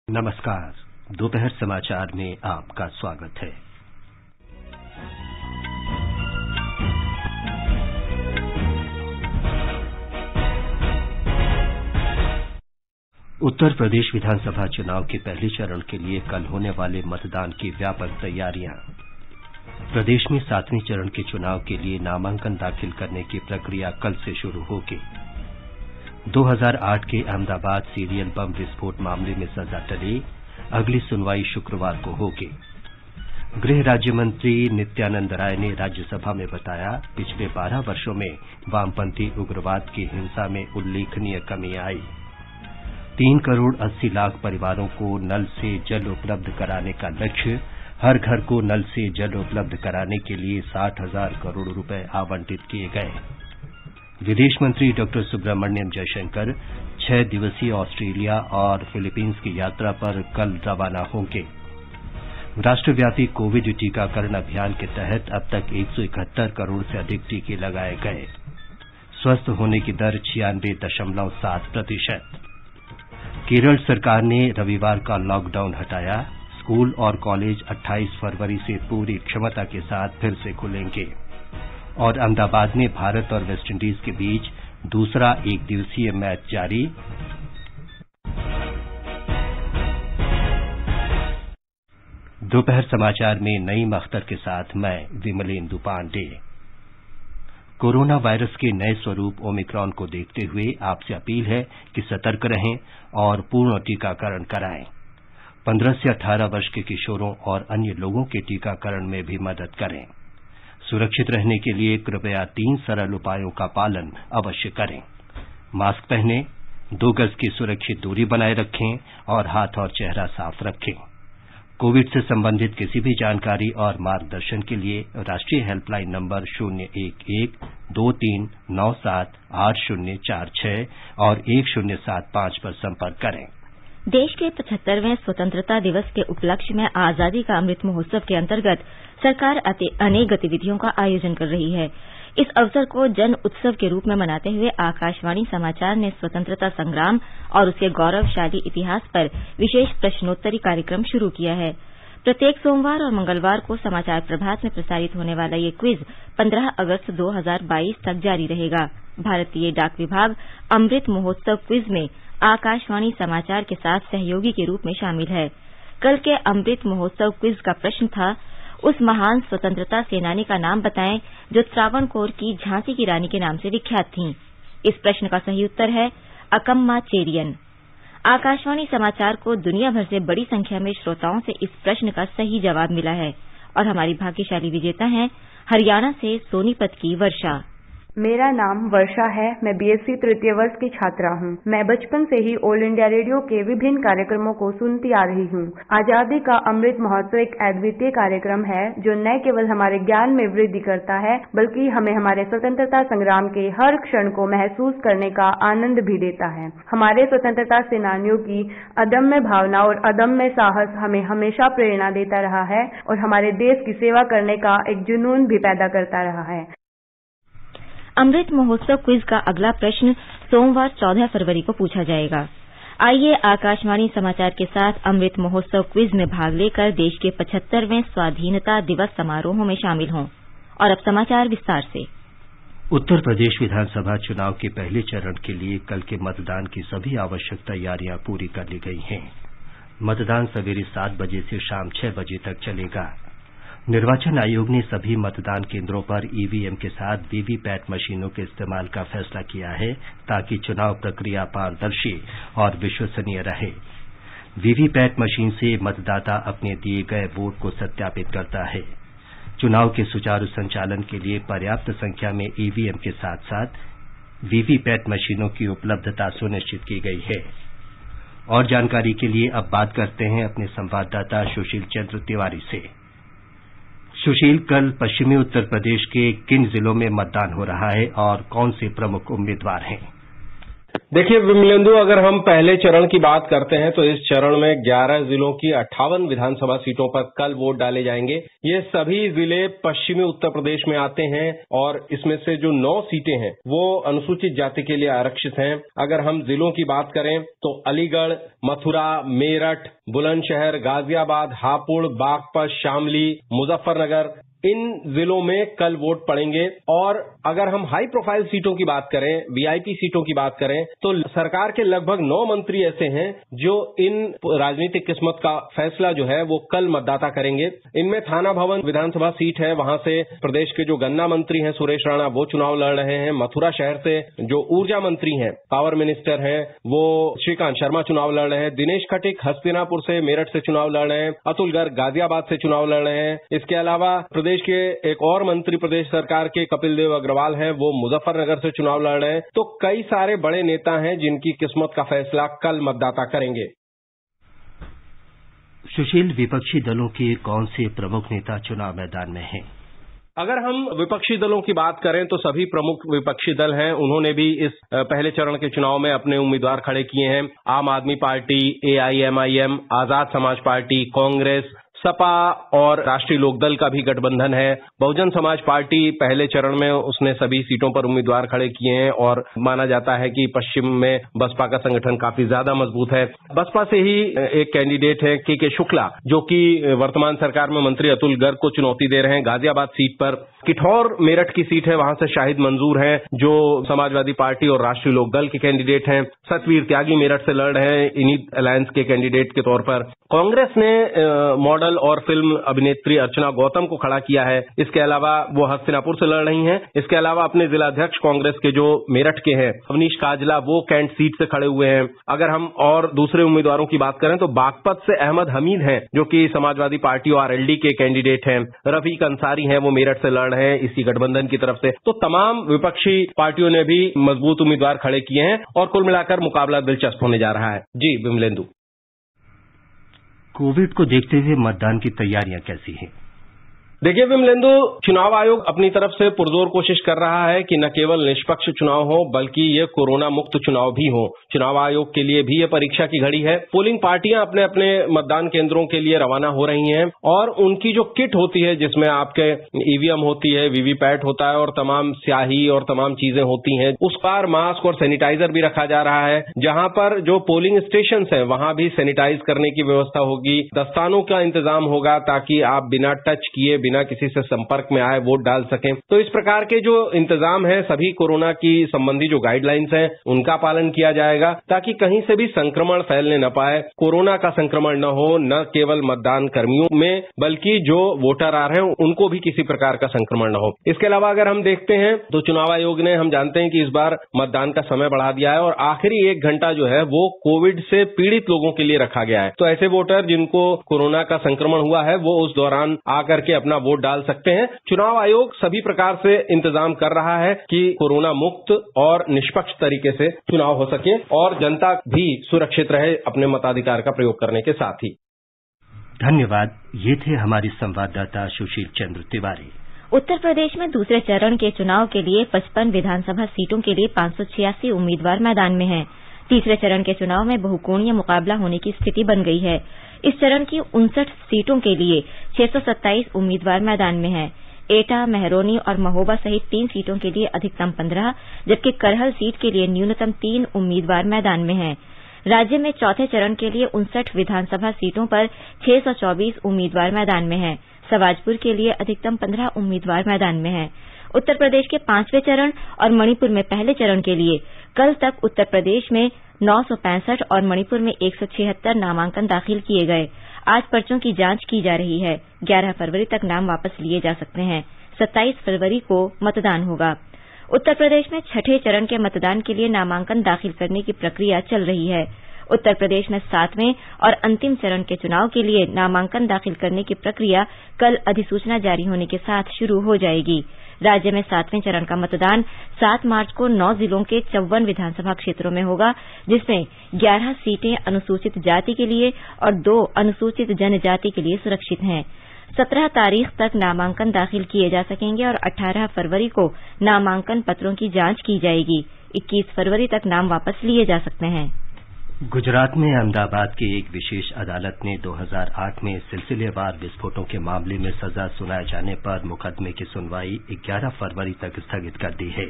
नमस्कार। दोपहर समाचार में आपका स्वागत है। उत्तर प्रदेश विधानसभा चुनाव के पहले चरण के लिए कल होने वाले मतदान की व्यापक तैयारियां। प्रदेश में 7वें चरण के चुनाव के लिए नामांकन दाखिल करने की प्रक्रिया कल से शुरू होगी। 2008 के अहमदाबाद सीरियल बम विस्फोट मामले में सजा टली, अगली सुनवाई शुक्रवार को होगी। गृह राज्य मंत्री नित्यानंद राय ने राज्यसभा में बताया, पिछले 12 वर्षों में वामपंथी उग्रवाद की हिंसा में उल्लेखनीय कमी आई। 3 करोड़ 80 लाख परिवारों को नल से जल उपलब्ध कराने का लक्ष्य, हर घर को नल से जल उपलब्ध कराने के लिए 60,000 करोड़ रुपए आवंटित किए गए। विदेश मंत्री डॉ सुब्रमण्यम जयशंकर 6 दिवसीय ऑस्ट्रेलिया और फिलीपींस की यात्रा पर कल रवाना होंगे। राष्ट्रव्यापी कोविड टीकाकरण अभियान के तहत अब तक 171 करोड़ से अधिक टीके लगाए गए। स्वस्थ होने की दर 96.7%। केरल सरकार ने रविवार का लॉकडाउन हटाया। स्कूल और कॉलेज 28 फरवरी से पूरी क्षमता के साथ फिर से खुलेंगे। और अहमदाबाद में भारत और वेस्टइंडीज के बीच दूसरा एक दिवसीय मैच जारी। दोपहर समाचार में नईम अख्तर के साथ मैं विमलेंदु पांडे। कोरोना वायरस के नए स्वरूप ओमिक्रॉन को देखते हुए आपसे अपील है कि सतर्क रहें और पूर्ण टीकाकरण कराएं। 15 से 18 वर्ष के किशोरों और अन्य लोगों के टीकाकरण में भी मदद करें। सुरक्षित रहने के लिए कृपया 3 सरल उपायों का पालन अवश्य करें। मास्क पहनें, 2 गज की सुरक्षित दूरी बनाए रखें और हाथ और चेहरा साफ रखें। कोविड से संबंधित किसी भी जानकारी और मार्गदर्शन के लिए राष्ट्रीय हेल्पलाइन नंबर 011-2397-8046 और 1075 पर संपर्क करें। देश के 75वें स्वतंत्रता दिवस के उपलक्ष्य में आजादी का अमृत महोत्सव के अंतर्गत सरकार अनेक गतिविधियों का आयोजन कर रही है। इस अवसर को जन उत्सव के रूप में मनाते हुए आकाशवाणी समाचार ने स्वतंत्रता संग्राम और उसके गौरवशाली इतिहास पर विशेष प्रश्नोत्तरी कार्यक्रम शुरू किया है। प्रत्येक सोमवार और मंगलवार को समाचार प्रभात में प्रसारित होने वाला ये क्विज 15 अगस्त 2022 तक जारी रहेगा। भारतीय डाक विभाग अमृत महोत्सव क्विज में आकाशवाणी समाचार के साथ सहयोगी के रूप में शामिल है। कल के अमृत महोत्सव क्विज का प्रश्न था, उस महान स्वतंत्रता सेनानी का नाम बताएं जो त्रावणकोर की झांसी की रानी के नाम से विख्यात थीं। इस प्रश्न का सही उत्तर है अकम्मा चेरियन। आकाशवाणी समाचार को दुनिया भर से बड़ी संख्या में श्रोताओं से इस प्रश्न का सही जवाब मिला है और हमारी भाग्यशाली विजेता हैं हरियाणा से सोनीपत की वर्षा। मेरा नाम वर्षा है। मैं बीएससी तृतीय वर्ष की छात्रा हूँ। मैं बचपन से ही ऑल इंडिया रेडियो के विभिन्न कार्यक्रमों को सुनती आ रही हूँ। आजादी का अमृत महोत्सव एक अद्वितीय कार्यक्रम है जो न केवल हमारे ज्ञान में वृद्धि करता है बल्कि हमें हमारे स्वतंत्रता संग्राम के हर क्षण को महसूस करने का आनंद भी देता है। हमारे स्वतंत्रता सेनानियों की अदम्य भावना और अदम्य साहस हमें हमेशा प्रेरणा देता रहा है और हमारे देश की सेवा करने का एक जुनून भी पैदा करता रहा है। अमृत महोत्सव क्विज का अगला प्रश्न सोमवार 14 फरवरी को पूछा जाएगा। आइए आकाशवाणी समाचार के साथ अमृत महोत्सव क्विज में भाग लेकर देश के 75वें स्वाधीनता दिवस समारोहों में शामिल हों। और अब समाचार विस्तार से। उत्तर प्रदेश विधानसभा चुनाव के पहले चरण के लिए कल के मतदान की सभी आवश्यक तैयारियां पूरी कर ली गई हैं। मतदान सवेरे 7 बजे से शाम 6 बजे तक चलेगा। निर्वाचन आयोग ने सभी मतदान केंद्रों पर ईवीएम के साथ वीवीपैट मशीनों के इस्तेमाल का फैसला किया है ताकि चुनाव प्रक्रिया पारदर्शी और विश्वसनीय रहे। वीवीपैट मशीन से मतदाता अपने दिए गए वोट को सत्यापित करता है। चुनाव के सुचारू संचालन के लिए पर्याप्त संख्या में ईवीएम के साथ साथ वीवीपैट मशीनों की उपलब्धता सुनिश्चित की गई है। और जानकारी के लिए अब बात करते हैं अपने संवाददाता सुशील चंद्र तिवारी से। सुशील, कल पश्चिमी उत्तर प्रदेश के किन जिलों में मतदान हो रहा है और कौन से प्रमुख उम्मीदवार हैं? देखिए विमलेंदु, अगर हम पहले चरण की बात करते हैं तो इस चरण में 11 जिलों की 58 विधानसभा सीटों पर कल वोट डाले जाएंगे। ये सभी जिले पश्चिमी उत्तर प्रदेश में आते हैं और इसमें से जो 9 सीटें हैं वो अनुसूचित जाति के लिए आरक्षित हैं। अगर हम जिलों की बात करें तो अलीगढ़, मथुरा, मेरठ, बुलंदशहर, गाजियाबाद, हापुड़, बागपत, शामली, मुजफ्फरनगर, इन जिलों में कल वोट पड़ेंगे। और अगर हम हाई प्रोफाइल सीटों की बात करें, वीआईपी सीटों की बात करें, तो सरकार के लगभग 9 मंत्री ऐसे हैं जो इन राजनीतिक किस्मत का फैसला जो है वो कल मतदाता करेंगे। इनमें थाना भवन विधानसभा सीट है, वहां से प्रदेश के जो गन्ना मंत्री हैं सुरेश राणा वो चुनाव लड़ रहे हैं। मथुरा शहर से जो ऊर्जा मंत्री हैं, पावर मिनिस्टर हैं, वो श्रीकांत शर्मा चुनाव लड़ रहे हैं। दिनेश खटीक हस्तिनापुर से, मेरठ से चुनाव लड़ रहे हैं। अतुल गर्ग गाजियाबाद से चुनाव लड़ रहे हैं। इसके अलावा प्रदेश के एक और मंत्री प्रदेश सरकार के कपिल देव अग्रवाल हैं, वो मुजफ्फरनगर से चुनाव लड़ रहे हैं। तो कई सारे बड़े नेता हैं जिनकी किस्मत का फैसला कल मतदाता करेंगे। सुशील, विपक्षी दलों के कौन से प्रमुख नेता चुनाव मैदान में हैं? अगर हम विपक्षी दलों की बात करें तो सभी प्रमुख विपक्षी दल हैं, उन्होंने भी इस पहले चरण के चुनाव में अपने उम्मीदवार खड़े किए हैं। आम आदमी party, AIMIM, Azad Samaj party, Congress, Sapa और राष्ट्रीय लोकदल का भी गठबंधन है। बहुजन समाज पार्टी पहले चरण में उसने सभी सीटों पर उम्मीदवार खड़े किए हैं और माना जाता है कि पश्चिम में बसपा का संगठन काफी ज्यादा मजबूत है। बसपा से ही एक कैंडिडेट है के शुक्ला, जो कि वर्तमान सरकार में मंत्री अतुल गर्ग को चुनौती दे रहे हैं गाजियाबाद सीट पर। किठौर मेरठ की सीट है, वहां से शाहिद मंजूर हैं जो समाजवादी पार्टी और राष्ट्रीय लोकदल के कैंडिडेट हैं। सतवीर त्यागी मेरठ से लड़ रहे हैं इन्हीं अलायंस के कैंडिडेट के तौर पर। कांग्रेस ने मॉडल और फिल्म अभिनेत्री अर्चना गौतम को खड़ा किया है। इसके अलावा वो हस्तिनापुर से लड़ रही हैं। इसके अलावा अपने जिलाध्यक्ष कांग्रेस के जो मेरठ के हैं अवनीश काजला, वो कैंट सीट से खड़े हुए हैं। अगर हम और दूसरे उम्मीदवारों की बात करें तो बागपत से अहमद हमीद हैं जो कि समाजवादी पार्टी और RLD के कैंडिडेट हैं। रफीक अंसारी हैं, वो मेरठ से लड़ रहे हैं इसी गठबंधन की तरफ से। तो तमाम विपक्षी पार्टियों ने भी मजबूत उम्मीदवार खड़े किए हैं और कुल मिलाकर मुकाबला दिलचस्प होने जा रहा है। जी विमलेंदु। कोविड को देखते हुए मतदान की तैयारियां कैसी हैं? देखिए विमलेंदु, चुनाव आयोग अपनी तरफ से पुरजोर कोशिश कर रहा है कि न केवल निष्पक्ष चुनाव हो बल्कि ये कोरोना मुक्त चुनाव भी हो। चुनाव आयोग के लिए भी ये परीक्षा की घड़ी है। पोलिंग पार्टियां अपने अपने मतदान केंद्रों के लिए रवाना हो रही हैं और उनकी जो किट होती है जिसमें आपके EVM होती है, VVPAT होता है और तमाम स्याही और तमाम चीजें होती हैं, उस पर मास्क और सैनिटाइजर भी रखा जा रहा है। जहां पर जो पोलिंग स्टेशन है वहां भी सैनिटाइज करने की व्यवस्था होगी। दस्तानों का इंतजाम होगा ताकि आप बिना टच किए, बिना किसी से संपर्क में आए वोट डाल सकें। तो इस प्रकार के जो इंतजाम है, सभी कोरोना की संबंधी जो गाइडलाइंस हैं उनका पालन किया जाएगा ताकि कहीं से भी संक्रमण फैलने न पाए, कोरोना का संक्रमण न हो, न केवल मतदान कर्मियों में बल्कि जो वोटर आ रहे हैं उनको भी किसी प्रकार का संक्रमण न हो। इसके अलावा अगर हम देखते हैं तो चुनाव आयोग ने, हम जानते हैं कि इस बार मतदान का समय बढ़ा दिया है और आखिरी 1 घंटा जो है वो कोविड से पीड़ित लोगों के लिए रखा गया है। तो ऐसे वोटर जिनको कोरोना का संक्रमण हुआ है वो उस दौरान आकर के अपना वोट डाल सकते हैं। चुनाव आयोग सभी प्रकार से इंतजाम कर रहा है कि कोरोना मुक्त और निष्पक्ष तरीके से चुनाव हो सके और जनता भी सुरक्षित रहे अपने मताधिकार का प्रयोग करने के साथ ही। धन्यवाद। ये थे हमारी संवाददाता सुशील चंद्र तिवारी। उत्तर प्रदेश में दूसरे चरण के चुनाव के लिए 55 विधानसभा सीटों के लिए 586 उम्मीदवार मैदान में हैं। तीसरे चरण के चुनाव में बहुकोणीय मुकाबला होने की स्थिति बन गई है। इस चरण की 59 सीटों के लिए 627 उम्मीदवार मैदान में हैं। एटा, महरौनी और महोबा सहित 3 सीटों के लिए अधिकतम 15, जबकि करहल सीट के लिए न्यूनतम 3 उम्मीदवार मैदान में हैं। राज्य में चौथे चरण के लिए 59 विधानसभा सीटों पर 624 उम्मीदवार मैदान में हैं। सवाजपुर के लिए अधिकतम 15 उम्मीदवार मैदान में हैं। उत्तर प्रदेश के 5वें चरण और मणिपुर में पहले चरण के लिए कल तक उत्तर प्रदेश में 965 और मणिपुर में 176 नामांकन दाखिल किए गए। आज पर्चों की जांच की जा रही है। 11 फरवरी तक नाम वापस लिए जा सकते हैं। 27 फरवरी को मतदान होगा। उत्तर प्रदेश में छठे चरण के मतदान के लिए नामांकन दाखिल करने की प्रक्रिया चल रही है। उत्तर प्रदेश में 7वें और अंतिम चरण के चुनाव के लिए नामांकन दाखिल करने की प्रक्रिया कल अधिसूचना जारी होने के साथ शुरू हो जाएगी। राज्य में 7वें चरण का मतदान 7 मार्च को 9 जिलों के 54 विधानसभा क्षेत्रों में होगा, जिसमें 11 सीटें अनुसूचित जाति के लिए और 2 अनुसूचित जनजाति के लिए सुरक्षित हैं। 17 तारीख तक नामांकन दाखिल किए जा सकेंगे और 18 फरवरी को नामांकन पत्रों की जांच की जाएगी। 21 फरवरी तक नाम वापस लिए जा सकते हैं। गुजरात में अहमदाबाद की एक विशेष अदालत ने 2008 में सिलसिलेवार विस्फोटों के मामले में सजा सुनाए जाने पर मुकदमे की सुनवाई 11 फरवरी तक स्थगित कर दी है।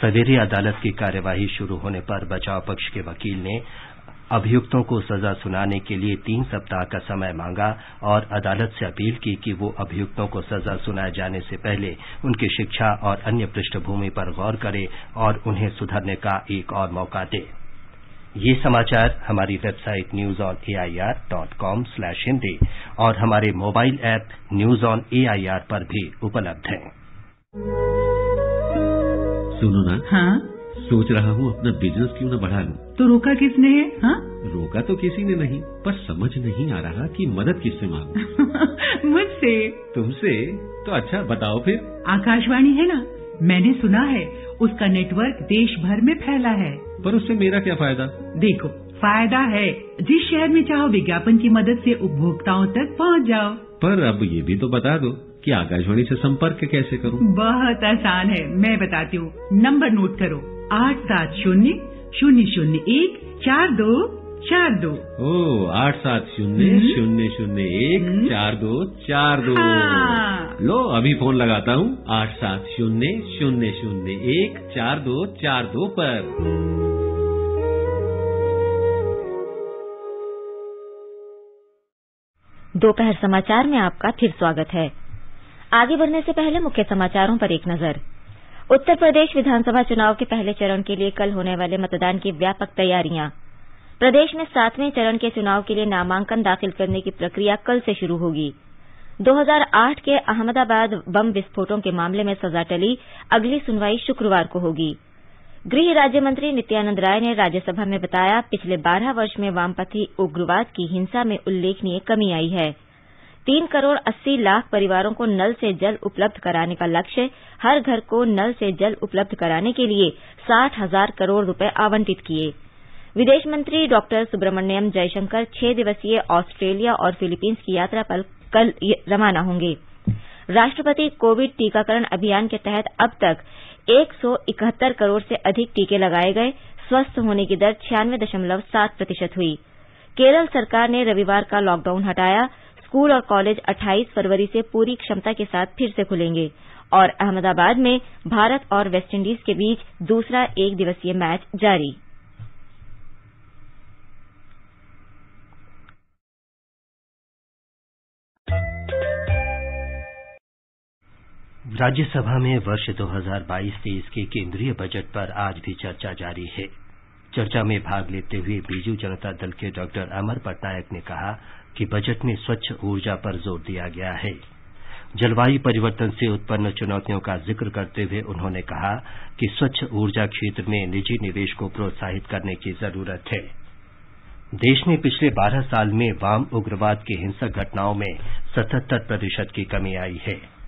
सवेरे अदालत की कार्यवाही शुरू होने पर बचाव पक्ष के वकील ने अभियुक्तों को सजा सुनाने के लिए 3 सप्ताह का समय मांगा और अदालत से अपील की कि वो अभियुक्तों को सजा सुनाए जाने से पहले उनकी शिक्षा और अन्य पृष्ठभूमि पर गौर करे और उन्हें सुधरने का एक और मौका दे। ये समाचार हमारी वेबसाइट newsonair.com/hindi और हमारे mobile app news on AIR पर भी उपलब्ध हैं। सुनो ना, हाँ? सोच रहा हूँ अपना बिजनेस क्यों न बढ़ा लूं। तो रोका किसने है? हाँ? रोका तो किसी ने नहीं, पर समझ नहीं आ रहा कि मदद किससे मांगूं। मुझसे। तुमसे? तो अच्छा बताओ फिर। आकाशवाणी है ना, मैंने सुना है उसका नेटवर्क देश भर में फैला है। पर उससे मेरा क्या फायदा? देखो, फायदा है, जिस शहर में चाहो विज्ञापन की मदद से उपभोक्ताओं तक पहुंच जाओ। पर अब ये भी तो बता दो कि आकाशवाणी से संपर्क कैसे करूं? बहुत आसान है, मैं बताती हूँ। नंबर नोट करो, 870-001-4242। 870-001-4242। लो अभी फोन लगाता हूँ 870-001-4242 पर। दोपहर समाचार में आपका फिर स्वागत है। आगे बढ़ने से पहले मुख्य समाचारों पर एक नजर। उत्तर प्रदेश विधानसभा चुनाव के पहले चरण के लिए कल होने वाले मतदान की व्यापक तैयारियां। प्रदेश में 7वें चरण के चुनाव के लिए नामांकन दाखिल करने की प्रक्रिया कल से शुरू होगी। 2008 के अहमदाबाद बम विस्फोटों के मामले में सजा टली, अगली सुनवाई शुक्रवार को होगी। गृह राज्य मंत्री नित्यानंद राय ने राज्यसभा में बताया, पिछले 12 वर्ष में वामपंथी उग्रवाद की हिंसा में उल्लेखनीय कमी आई है। 3 करोड़ 80 लाख परिवारों को नल से जल उपलब्ध कराने का लक्ष्य, हर घर को नल से जल उपलब्ध कराने के लिए 60,000 करोड़ रुपए आवंटित किए। विदेश मंत्री डॉक्टर सुब्रमण्यम जयशंकर 6 दिवसीय ऑस्ट्रेलिया और फिलीपींस की यात्रा पर कल रवाना होंगे। राष्ट्रपति कोविड टीकाकरण अभियान के तहत अब तक 171 करोड़ से अधिक टीके लगाए गए, स्वस्थ होने की दर 96.7% हुई। केरल सरकार ने रविवार का लॉकडाउन हटाया, स्कूल और कॉलेज 28 फरवरी से पूरी क्षमता के साथ फिर से खुलेंगे और अहमदाबाद में भारत और वेस्टइंडीज के बीच दूसरा 1 दिवसीय मैच जारी। राज्यसभा में वर्ष 2022-23 के केंद्रीय बजट पर आज भी चर्चा जारी है। चर्चा में भाग लेते हुए बीजू जनता दल के डॉक्टर अमर पटनायक ने कहा कि बजट में स्वच्छ ऊर्जा पर जोर दिया गया है। जलवायु परिवर्तन से उत्पन्न चुनौतियों का जिक्र करते हुए उन्होंने कहा कि स्वच्छ ऊर्जा क्षेत्र में निजी निवेश को प्रोत्साहित करने की जरूरत है। देश में पिछले 12 साल में वाम उग्रवाद की हिंसक घटनाओं में 77% की कमी आई है।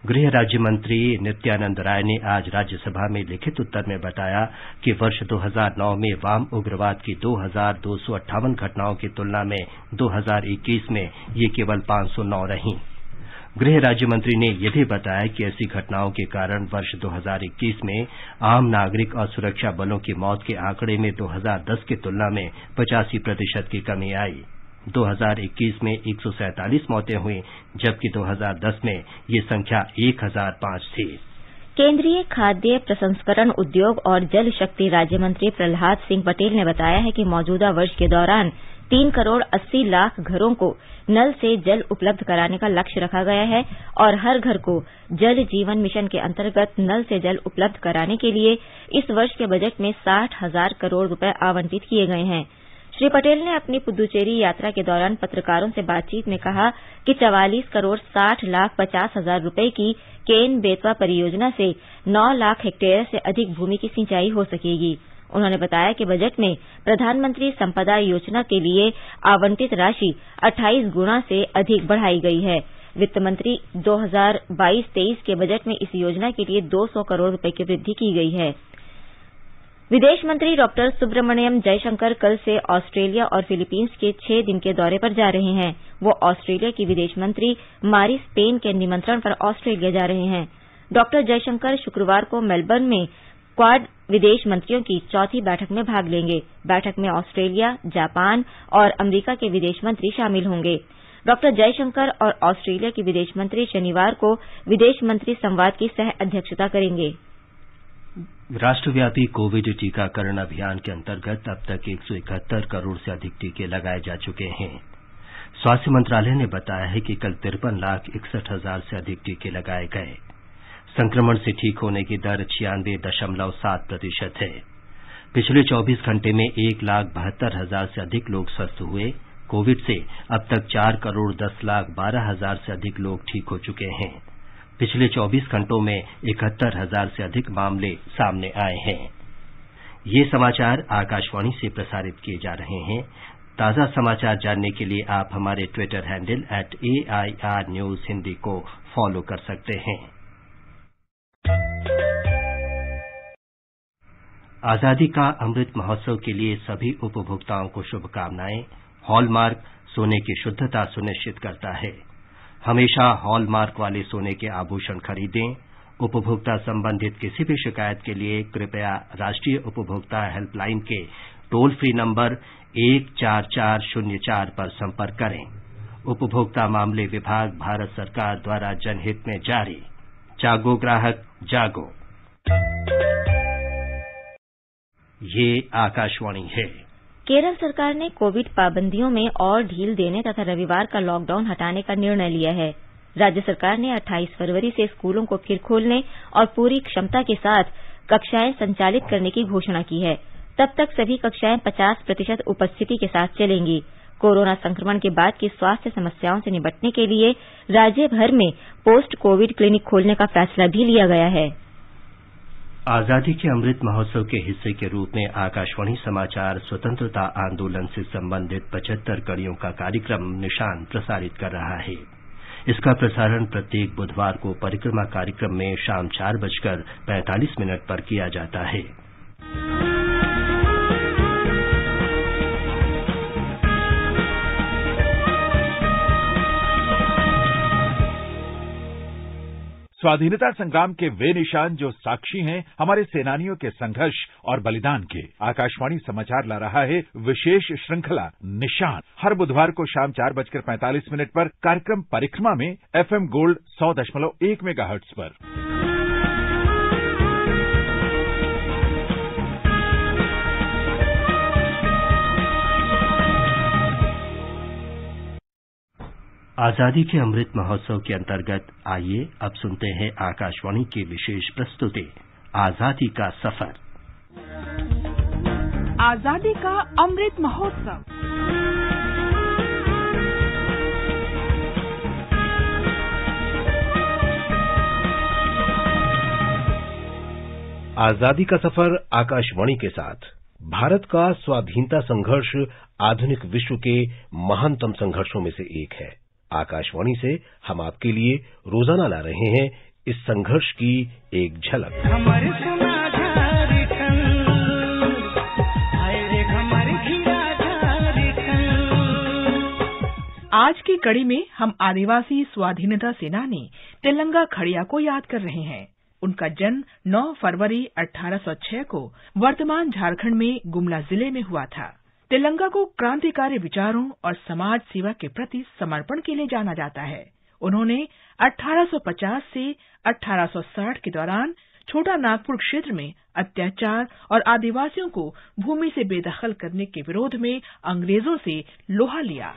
गृह राज्य मंत्री नित्यानंद राय ने आज राज्यसभा में लिखित उत्तर में बताया कि वर्ष 2009 में वाम उग्रवाद की 2,258 घटनाओं की तुलना में 2021 में ये केवल 509 रहीं। गृह राज्य मंत्री ने यह भी बताया कि ऐसी घटनाओं के कारण वर्ष 2021 में आम नागरिक और सुरक्षा बलों की मौत के आंकड़े में 2010 की तुलना में 85% की कमी आई। 2021 में 147 मौतें हुई, जबकि 2010 में ये संख्या 1005 थी। केंद्रीय खाद्य प्रसंस्करण उद्योग और जल शक्ति राज्य मंत्री प्रहलाद सिंह पटेल ने बताया है कि मौजूदा वर्ष के दौरान 3 करोड़ 80 लाख घरों को नल से जल उपलब्ध कराने का लक्ष्य रखा गया है और हर घर को जल जीवन मिशन के अंतर्गत नल से जल उपलब्ध कराने के लिए इस वर्ष के बजट में 60,000 करोड़ रुपए आवंटित किए गए हैं। श्री पटेल ने अपनी पुदुचेरी यात्रा के दौरान पत्रकारों से बातचीत में कहा कि 44 करोड़ 60 लाख 50 हजार रुपए की केन बेतवा परियोजना से 9 लाख हेक्टेयर से अधिक भूमि की सिंचाई हो सकेगी। उन्होंने बताया कि बजट में प्रधानमंत्री संपदा योजना के लिए आवंटित राशि 28 गुना से अधिक बढ़ाई गई है। वित्त मंत्री 2022-23 के बजट में इस योजना के लिए 200 करोड़ रुपए की वृद्धि की गई है। विदेश मंत्री डॉक्टर सुब्रमण्यम जयशंकर कल से ऑस्ट्रेलिया और फिलीपींस के 6 दिन के दौरे पर जा रहे हैं। वो ऑस्ट्रेलिया की विदेश मंत्री मारिस पेन के निमंत्रण पर ऑस्ट्रेलिया जा रहे हैं। डॉक्टर जयशंकर शुक्रवार को मेलबर्न में क्वाड विदेश मंत्रियों की चौथी बैठक में भाग लेंगे। बैठक में ऑस्ट्रेलिया, जापान और अमेरिका के विदेश मंत्री शामिल होंगे। डॉक्टर जयशंकर और ऑस्ट्रेलिया के विदेश मंत्री शनिवार को विदेश मंत्री संवाद की सह अध्यक्षता करेंगे। राष्ट्रव्यापी कोविड टीकाकरण अभियान के अंतर्गत अब तक 171 करोड़ से अधिक टीके लगाए जा चुके हैं। स्वास्थ्य मंत्रालय ने बताया है कि कल 53,61,000 से अधिक टीके लगाए गए। संक्रमण से ठीक होने की दर 96.7% है। पिछले 24 घंटे में 1,72,000 से अधिक लोग स्वस्थ हुए। कोविड से अब तक 4,10,12,000 से अधिक लोग ठीक हो चुके हैं। पिछले 24 घंटों में 71,000 से अधिक मामले सामने आए हैं। ये समाचार आकाशवाणी से प्रसारित किए जा रहे हैं। ताजा समाचार जानने के लिए आप हमारे Twitter handle @AIR News Hindi को फॉलो कर सकते हैं। आजादी का अमृत महोत्सव के लिए सभी उपभोक्ताओं को शुभकामनाएं। हॉलमार्क सोने की शुद्धता सुनिश्चित करता है। हमेशा हॉलमार्क वाले सोने के आभूषण खरीदें। उपभोक्ता संबंधित किसी भी शिकायत के लिए कृपया राष्ट्रीय उपभोक्ता हेल्पलाइन के टोल फ्री नंबर 14404 पर संपर्क करें। उपभोक्ता मामले विभाग, भारत सरकार द्वारा जनहित में जारी। जागो ग्राहक जागो। ये आकाशवाणी है। केरल सरकार ने कोविड पाबंदियों में और ढील देने तथा रविवार का लॉकडाउन हटाने का निर्णय लिया है। राज्य सरकार ने 28 फरवरी से स्कूलों को फिर खोलने और पूरी क्षमता के साथ कक्षाएं संचालित करने की घोषणा की है। तब तक सभी कक्षाएं 50% उपस्थिति के साथ चलेंगी। कोरोना संक्रमण के बाद की स्वास्थ्य समस्याओं से निपटने के लिए राज्य भर में पोस्ट कोविड क्लिनिक खोलने का फैसला भी लिया गया है। आजादी के अमृत महोत्सव के हिस्से के रूप में आकाशवाणी समाचार स्वतंत्रता आंदोलन से संबंधित 75 कड़ियों का कार्यक्रम निशान प्रसारित कर रहा है। इसका प्रसारण प्रत्येक बुधवार को परिक्रमा कार्यक्रम में शाम 4:45 पर किया जाता है। स्वाधीनता संग्राम के वे निशान जो साक्षी हैं हमारे सेनानियों के संघर्ष और बलिदान के। आकाशवाणी समाचार ला रहा है विशेष श्रृंखला निशान। हर बुधवार को शाम 4:45 पर कार्यक्रम परिक्रमा में FM गोल्ड 100.1 मेगाहर्ट्ज पर। आजादी के अमृत महोत्सव के अंतर्गत आइए अब सुनते हैं आकाशवाणी की विशेष प्रस्तुति आजादी का सफर। आजादी का अमृत महोत्सव। आजादी का सफर आकाशवाणी के साथ। भारत का स्वाधीनता संघर्ष आधुनिक विश्व के महानतम संघर्षों में से एक है। आकाशवाणी से हम आपके लिए रोजाना ला रहे हैं इस संघर्ष की एक झलक। आज की कड़ी में हम आदिवासी स्वाधीनता सेनानी तेलंगा खड़िया को याद कर रहे हैं। उनका जन्म 9 फरवरी 1806 को वर्तमान झारखंड में गुमला जिले में हुआ था। तेलंगा को क्रांतिकारी विचारों और समाज सेवा के प्रति समर्पण के लिए जाना जाता है। उन्होंने 1850 से 1860 के दौरान छोटा नागपुर क्षेत्र में अत्याचार और आदिवासियों को भूमि से बेदखल करने के विरोध में अंग्रेजों से लोहा लिया।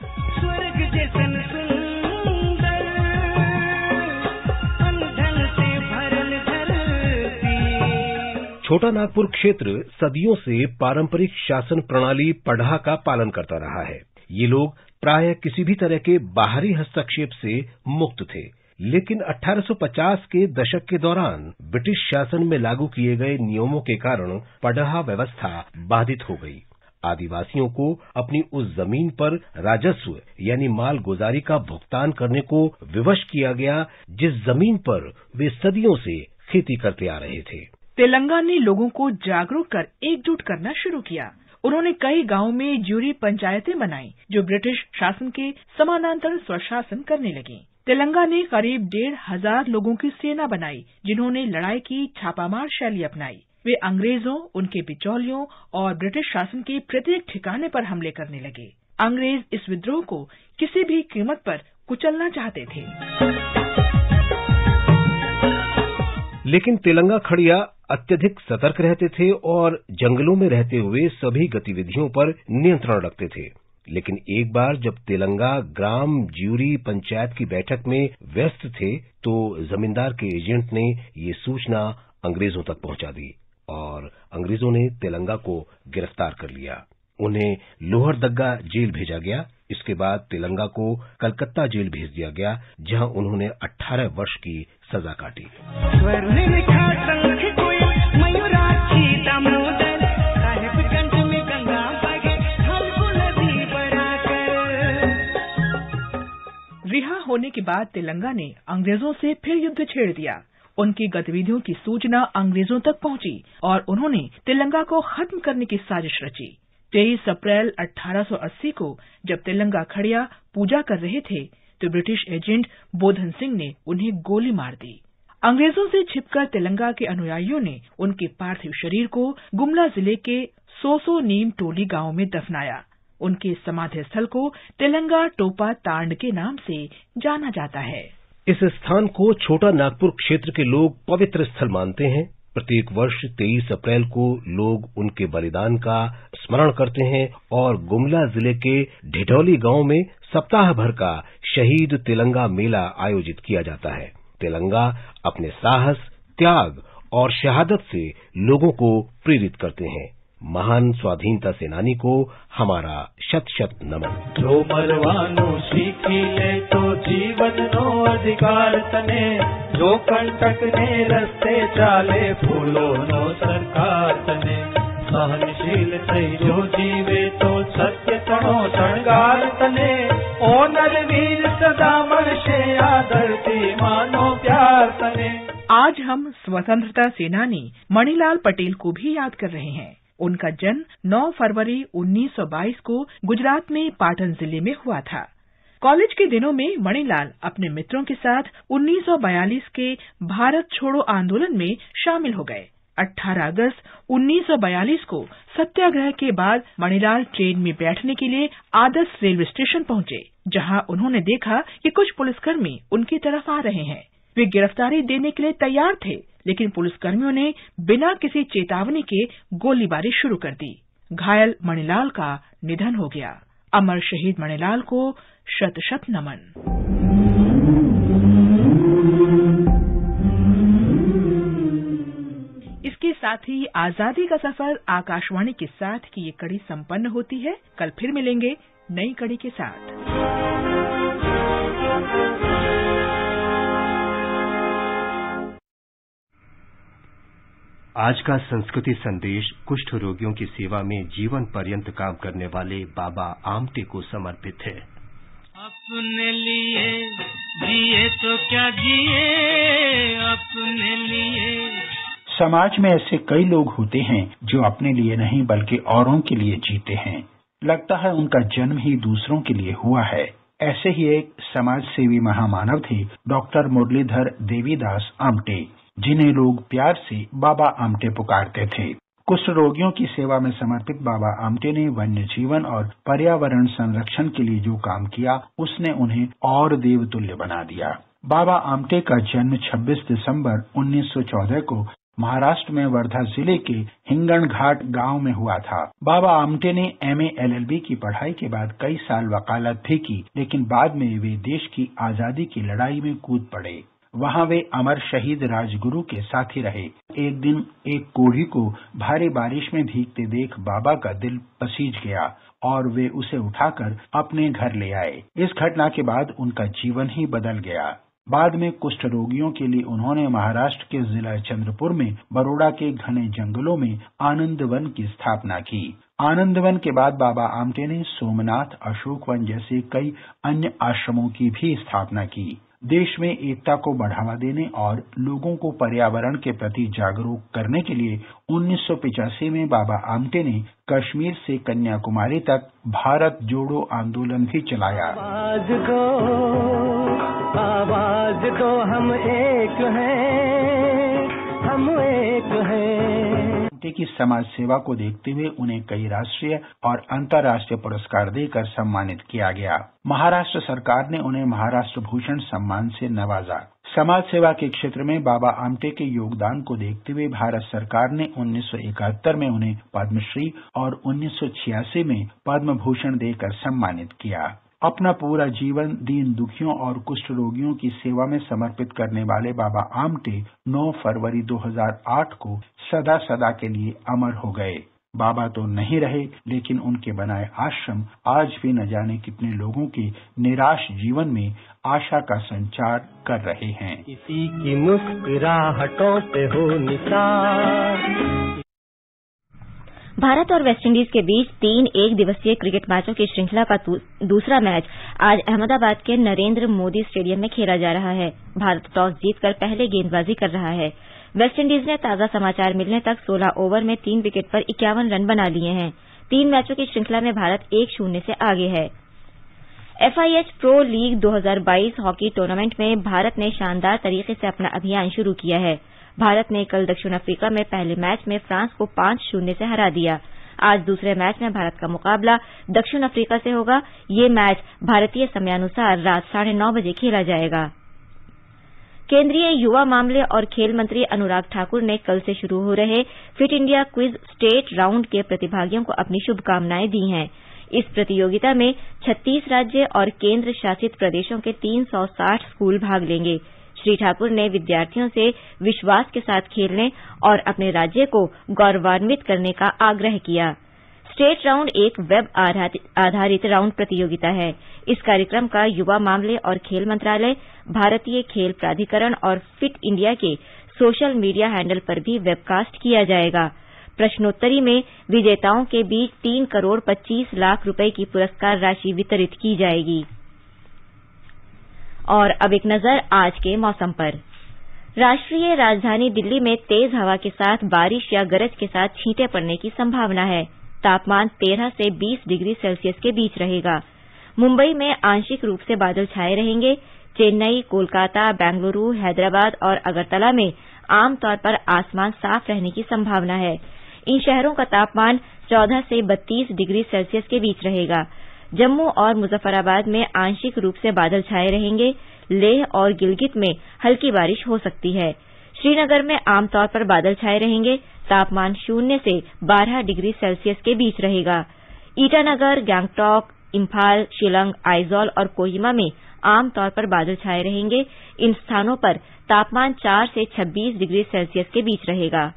छोटा नागपुर क्षेत्र सदियों से पारंपरिक शासन प्रणाली पढ़ा का पालन करता रहा है। ये लोग प्रायः किसी भी तरह के बाहरी हस्तक्षेप से मुक्त थे, लेकिन 1850 के दशक के दौरान ब्रिटिश शासन में लागू किए गए नियमों के कारण पढ़ा व्यवस्था बाधित हो गई। आदिवासियों को अपनी उस जमीन पर राजस्व यानी माल गुजारी का भुगतान करने को विवश किया गया जिस जमीन पर वे सदियों से खेती करते आ रहे थे। तेलंगा ने लोगों को जागरूक कर एकजुट करना शुरू किया। उन्होंने कई गांवों में ज्यूरी पंचायतें बनाई जो ब्रिटिश शासन के समानांतर स्वशासन करने लगी। तेलंगा ने करीब 1,500 लोगों की सेना बनाई जिन्होंने लड़ाई की छापामार शैली अपनाई। वे अंग्रेजों, उनके बिचौलियों और ब्रिटिश शासन के प्रत्येक ठिकाने पर हमले करने लगे। अंग्रेज इस विद्रोह को किसी भी कीमत पर कुचलना चाहते थे। लेकिन तेलंगा खड़िया अत्यधिक सतर्क रहते थे और जंगलों में रहते हुए सभी गतिविधियों पर नियंत्रण रखते थे। लेकिन एक बार जब तेलंगा ग्राम ज्यूरी पंचायत की बैठक में व्यस्त थे तो जमींदार के एजेंट ने ये सूचना अंग्रेजों तक पहुंचा दी और अंग्रेजों ने तेलंगा को गिरफ्तार कर लिया। उन्हें लोहरदग्गा जेल भेजा गया। इसके बाद तेलंगा को कलकत्ता जेल भेज दिया गया, जहां उन्होंने 18 वर्ष की सजा काटी। रिहा होने के बाद तेलंगा ने अंग्रेजों से फिर युद्ध छेड़ दिया। उनकी गतिविधियों की सूचना अंग्रेजों तक पहुंची और उन्होंने तेलंगा को खत्म करने की साजिश रची। 23 अप्रैल 1880 को जब तेलंगा खड़िया पूजा कर रहे थे तो ब्रिटिश एजेंट बोधन सिंह ने उन्हें गोली मार दी। अंग्रेजों से छिपकर तेलंगा के अनुयायियों ने उनके पार्थिव शरीर को गुमला जिले के सोसो नीम टोली गांव में दफनाया। उनके समाधि स्थल को तेलंगा टोपा तांड के नाम से जाना जाता है। इस स्थान को छोटा नागपुर क्षेत्र के लोग पवित्र स्थल मानते हैं। प्रत्येक वर्ष 23 अप्रैल को लोग उनके बलिदान का स्मरण करते हैं और गुमला जिले के ढिढौली गांव में सप्ताह भर का शहीद तेलंगा मेला आयोजित किया जाता है। तेलंगा अपने साहस, त्याग और शहादत से लोगों को प्रेरित करते हैं। महान स्वाधीनता सेनानी को हमारा शत शत नमन। जो मरवानो सीखी ले तो जीवन नो अधिकार तने, जो कंटक ने रस्ते चाले फूलो नो सरकार तने, सहनशील थई जो जीवे तो सत्य तणो शणगार तने, ओ नरवीर सदा मरशे आदरती मानो प्यार तने। आज हम स्वतंत्रता सेनानी मणिलाल पटेल को भी याद कर रहे हैं। उनका जन्म 9 फरवरी 1922 को गुजरात में पाटन जिले में हुआ था। कॉलेज के दिनों में मणिलाल अपने मित्रों के साथ 1942 के भारत छोड़ो आंदोलन में शामिल हो गए। 18 अगस्त 1942 को सत्याग्रह के बाद मणिलाल ट्रेन में बैठने के लिए आदर्श रेलवे स्टेशन पहुंचे, जहां उन्होंने देखा कि कुछ पुलिसकर्मी उनकी तरफ आ रहे हैं। वे गिरफ्तारी देने के लिए तैयार थे, लेकिन पुलिसकर्मियों ने बिना किसी चेतावनी के गोलीबारी शुरू कर दी। घायल मणिलाल का निधन हो गया। अमर शहीद मणिलाल को शत शत नमन। इसके साथ ही आजादी का सफर आकाशवाणी के साथ की ये कड़ी संपन्न होती है। कल फिर मिलेंगे नई कड़ी के साथ। आज का संस्कृति संदेश कुष्ठ रोगियों की सेवा में जीवन पर्यंत काम करने वाले बाबा आमटे को समर्पित है। अपने लिए जिए तो क्या जिए अपने लिए। समाज में ऐसे कई लोग होते हैं जो अपने लिए नहीं बल्कि औरों के लिए जीते हैं। लगता है उनका जन्म ही दूसरों के लिए हुआ है। ऐसे ही एक समाज सेवी महामानव थे डॉक्टर मुरलीधर देवीदास आमटे, जिन्हें लोग प्यार से बाबा आमटे पुकारते थे। कुष्ठ रोगियों की सेवा में समर्पित बाबा आमटे ने वन्य जीवन और पर्यावरण संरक्षण के लिए जो काम किया, उसने उन्हें और देवतुल्य बना दिया। बाबा आमटे का जन्म 26 दिसंबर 1914 को महाराष्ट्र में वर्धा जिले के हिंगणघाट गांव में हुआ था। बाबा आमटे ने MA LLB की पढ़ाई के बाद कई साल वकालत भी की, लेकिन बाद में वे देश की आजादी की लड़ाई में कूद पड़े। वहां वे अमर शहीद राजगुरु के साथी रहे। एक दिन एक कोढ़ी को भारी बारिश में भीगते देख बाबा का दिल पसीज गया और वे उसे उठाकर अपने घर ले आए। इस घटना के बाद उनका जीवन ही बदल गया। बाद में कुष्ठ रोगियों के लिए उन्होंने महाराष्ट्र के जिला चंद्रपुर में बरोड़ा के घने जंगलों में आनंद वन की स्थापना की। आनंद वन के बाद बाबा आमटे ने सोमनाथ, अशोक वन जैसे कई अन्य आश्रमों की भी स्थापना की। देश में एकता को बढ़ावा देने और लोगों को पर्यावरण के प्रति जागरूक करने के लिए 1985 में बाबा आमटे ने कश्मीर से कन्याकुमारी तक भारत जोड़ो आंदोलन भी चलाया। आवाज दो हम एक हैं, हम एक हैं। की समाज सेवा को देखते हुए उन्हें कई राष्ट्रीय और अंतर्राष्ट्रीय पुरस्कार देकर सम्मानित किया गया। महाराष्ट्र सरकार ने उन्हें महाराष्ट्र भूषण सम्मान से नवाजा। समाज सेवा के क्षेत्र में बाबा आमटे के योगदान को देखते हुए भारत सरकार ने 1971 में उन्हें पद्मश्री और 1986 में पद्म भूषण देकर सम्मानित किया। अपना पूरा जीवन दीन दुखियों और कुष्ठ रोगियों की सेवा में समर्पित करने वाले बाबा आमटे 9 फरवरी 2008 को सदा सदा के लिए अमर हो गए। बाबा तो नहीं रहे, लेकिन उनके बनाए आश्रम आज भी न जाने कितने लोगों के निराश जीवन में आशा का संचार कर रहे हैं। किसी की मुस्कुराहटों पे हो निसार। भारत और वेस्टइंडीज के बीच 3 एक दिवसीय क्रिकेट मैचों की श्रृंखला का दूसरा मैच आज अहमदाबाद के नरेंद्र मोदी स्टेडियम में खेला जा रहा है। भारत टॉस जीतकर पहले गेंदबाजी कर रहा है। वेस्टइंडीज ने ताजा समाचार मिलने तक 16 ओवर में 3 विकेट पर 51 रन बना लिए हैं। 3 मैचों की श्रृंखला में भारत 1-0 से आगे है। FIH pro league 2022 hockey tournament में भारत ने शानदार तरीके से अपना अभियान शुरू किया है। भारत ने कल दक्षिण अफ्रीका में पहले मैच में फ्रांस को 5-0 से हरा दिया। आज दूसरे मैच में भारत का मुकाबला दक्षिण अफ्रीका से होगा। ये मैच भारतीय समयानुसार रात 9:30 बजे खेला जाएगा। केंद्रीय युवा मामले और खेल मंत्री अनुराग ठाकुर ने कल से शुरू हो रहे fit India quiz state round के प्रतिभागियों को अपनी शुभकामनाएं दी हैं। इस प्रतियोगिता में 36 राज्य और केंद्र शासित प्रदेशों के 360 स्कूल भाग लेंगे। श्री ठाकुर ने विद्यार्थियों से विश्वास के साथ खेलने और अपने राज्य को गौरवान्वित करने का आग्रह किया। स्टेट राउंड एक वेब आधारित राउंड प्रतियोगिता है। इस कार्यक्रम का युवा मामले और खेल मंत्रालय, भारतीय खेल प्राधिकरण और फिट इंडिया के सोशल मीडिया हैंडल पर भी वेबकास्ट किया जाएगा। प्रश्नोत्तरी में विजेताओं के बीच 3 करोड़ 25 लाख रुपए की पुरस्कार राशि वितरित की जाएगी। और अब एक नजर आज के मौसम पर। राष्ट्रीय राजधानी दिल्ली में तेज हवा के साथ बारिश या गरज के साथ छींटे पड़ने की संभावना है। तापमान 13 से 20 डिग्री सेल्सियस के बीच रहेगा। मुंबई में आंशिक रूप से बादल छाए रहेंगे। चेन्नई, कोलकाता, बेंगलुरु, हैदराबाद और अगरतला में आमतौर पर आसमान साफ रहने की संभावना है। इन शहरों का तापमान 14 से 32 डिग्री सेल्सियस के बीच रहेगा। जम्मू और मुजफ्फराबाद में आंशिक रूप से बादल छाए रहेंगे। लेह और गिलगित में हल्की बारिश हो सकती है। श्रीनगर में आमतौर पर बादल छाए रहेंगे। तापमान 0 से 12 डिग्री सेल्सियस के बीच रहेगा। ईटानगर, गैंगटॉक, इम्फाल, शिलंग, आइजॉल और कोहिमा में आमतौर पर बादल छाए रहेंगे। इन स्थानों पर तापमान 4 से 26 डिग्री सेल्सियस के बीच रहेगा।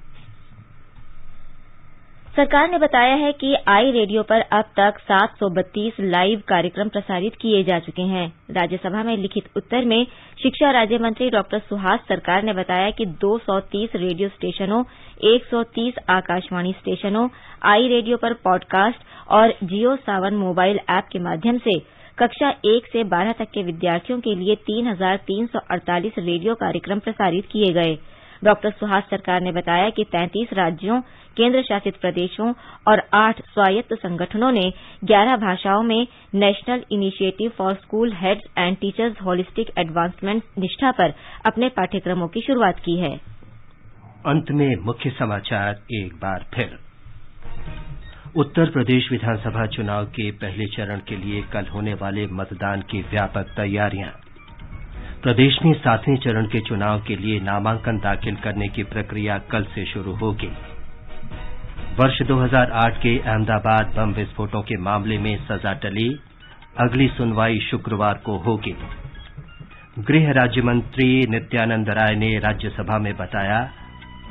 सरकार ने बताया है कि आई रेडियो पर अब तक 732 लाइव कार्यक्रम प्रसारित किए जा चुके हैं। राज्यसभा में लिखित उत्तर में शिक्षा राज्य मंत्री डॉ सुहास सरकार ने बताया कि 230 रेडियो स्टेशनों, 130 आकाशवाणी स्टेशनों, आई रेडियो पर पॉडकास्ट और जियो सावन मोबाइल ऐप के माध्यम से कक्षा 1 से 12 तक के विद्यार्थियों के लिए 3,348 रेडियो कार्यक्रम प्रसारित किए गए। डॉ सुहास सरकार ने बताया कि 33 राज्यों, केंद्र शासित प्रदेशों और 8 स्वायत्त संगठनों ने 11 भाषाओं में national initiative for school heads and teachers holistic advancement निष्ठा पर अपने पाठ्यक्रमों की शुरुआत की है। अंत में मुख्य समाचार एक बार फिर। उत्तर प्रदेश विधानसभा चुनाव के पहले चरण के लिए कल होने वाले मतदान की व्यापक तैयारियां। प्रदेश में 7वें चरण के चुनाव के लिए नामांकन दाखिल करने की प्रक्रिया कल से शुरू होगी। वर्ष 2008 के अहमदाबाद बम विस्फोटों के मामले में सजा टली, अगली सुनवाई शुक्रवार को होगी। गृह राज्य मंत्री नित्यानंद राय ने राज्यसभा में बताया,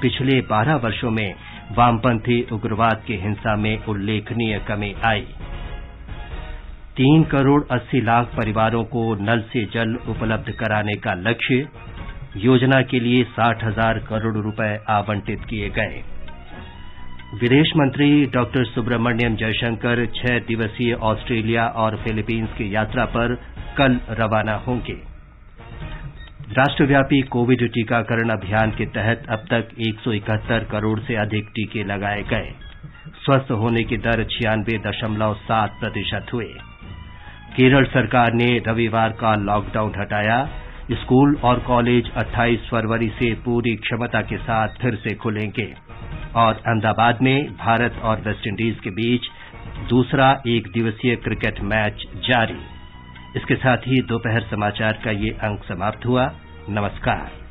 पिछले 12 वर्षों में वामपंथी उग्रवाद की हिंसा में उल्लेखनीय कमी आई। 3 करोड़ 80 लाख परिवारों को नल से जल उपलब्ध कराने का लक्ष्य, योजना के लिए 60,000 करोड़ रुपए आवंटित किए गए। विदेश मंत्री डॉक्टर सुब्रमण्यम जयशंकर 6 दिवसीय ऑस्ट्रेलिया और फिलीपींस की यात्रा पर कल रवाना होंगे। राष्ट्रव्यापी कोविड टीकाकरण अभियान के तहत अब तक 171 करोड़ से अधिक टीके लगाए गए। स्वस्थ होने की दर 96.7% हुए। केरल सरकार ने रविवार का लॉकडाउन हटाया। स्कूल और कॉलेज 28 फरवरी से पूरी क्षमता के साथ फिर से खुलेंगे। और अहमदाबाद में भारत और वेस्टइंडीज के बीच दूसरा एक दिवसीय क्रिकेट मैच जारी। इसके साथ ही दोपहर समाचार का ये अंक समाप्त हुआ। नमस्कार।